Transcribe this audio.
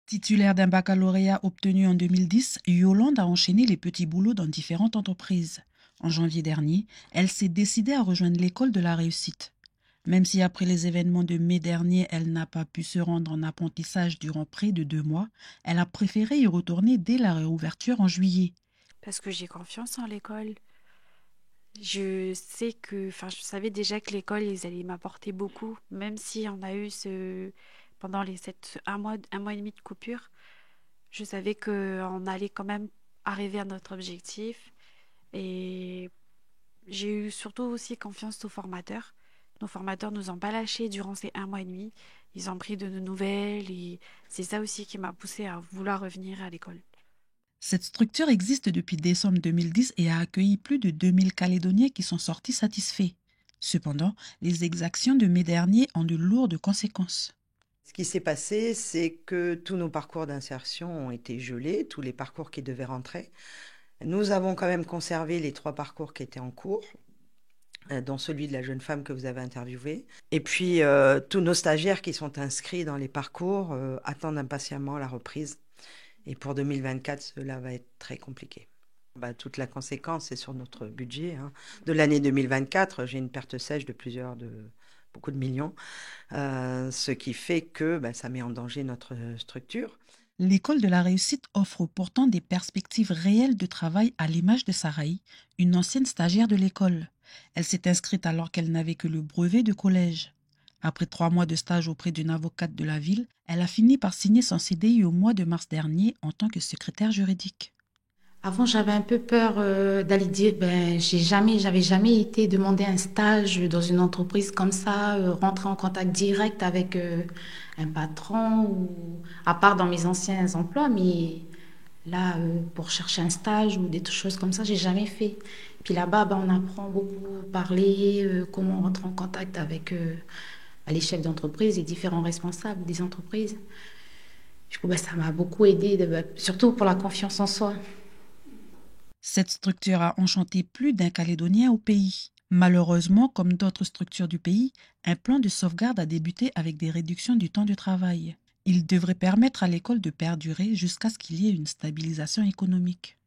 Titulaire d'un baccalauréat obtenu en 2010, Yolande a enchaîné les petits boulots dans différentes entreprises. En janvier dernier, elle s'est décidée à rejoindre l'école de la réussite. Même si après les événements de mai dernier, elle n'a pas pu se rendre en apprentissage durant près de 2 mois, elle a préféré y retourner dès la réouverture en juillet. Parce que j'ai confiance en l'école. Je sais que, enfin, je savais déjà que l'école, ils allaient m'apporter beaucoup, même si on a eu pendant un mois et demi de coupure, je savais qu'on allait quand même arriver à notre objectif. Et j'ai eu surtout aussi confiance aux formateurs. Nos formateurs nous ont pas lâchés durant ces un mois et demi. Ils ont pris de nos nouvelles et c'est ça aussi qui m'a poussée à vouloir revenir à l'école. Cette structure existe depuis décembre 2010 et a accueilli plus de 2000 Calédoniens qui sont sortis satisfaits. Cependant, les exactions de mai dernier ont de lourdes conséquences. Ce qui s'est passé, c'est que tous nos parcours d'insertion ont été gelés, tous les parcours qui devaient rentrer. Nous avons quand même conservé les 3 parcours qui étaient en cours, dont celui de la jeune femme que vous avez interviewée. Et puis, tous nos stagiaires qui sont inscrits dans les parcours attendent impatiemment la reprise. Et pour 2024, cela va être très compliqué. Toute la conséquence, c'est sur notre budget, hein. De l'année 2024, j'ai une perte sèche de beaucoup de millions, ce qui fait que ça met en danger notre structure. L'école de la réussite offre pourtant des perspectives réelles de travail à l'image de Saraï, une ancienne stagiaire de l'école. Elle s'est inscrite alors qu'elle n'avait que le brevet de collège. Après 3 mois de stage auprès d'une avocate de la ville, elle a fini par signer son CDI au mois de mars dernier en tant que secrétaire juridique. Avant, j'avais un peu peur d'aller dire, ben, j'avais jamais été demander un stage dans une entreprise comme ça, rentrer en contact direct avec un patron, ou à part dans mes anciens emplois, mais là, pour chercher un stage ou des choses comme ça, j'ai jamais fait. Puis là-bas, ben, on apprend beaucoup à parler, comment rentrer en contact avec les chefs d'entreprise et différents responsables des entreprises. Du coup, ben, ça m'a beaucoup aidé, surtout pour la confiance en soi. Cette structure a enchanté plus d'un Calédonien au pays. Malheureusement, comme d'autres structures du pays, un plan de sauvegarde a débuté avec des réductions du temps de travail. Il devrait permettre à l'école de perdurer jusqu'à ce qu'il y ait une stabilisation économique.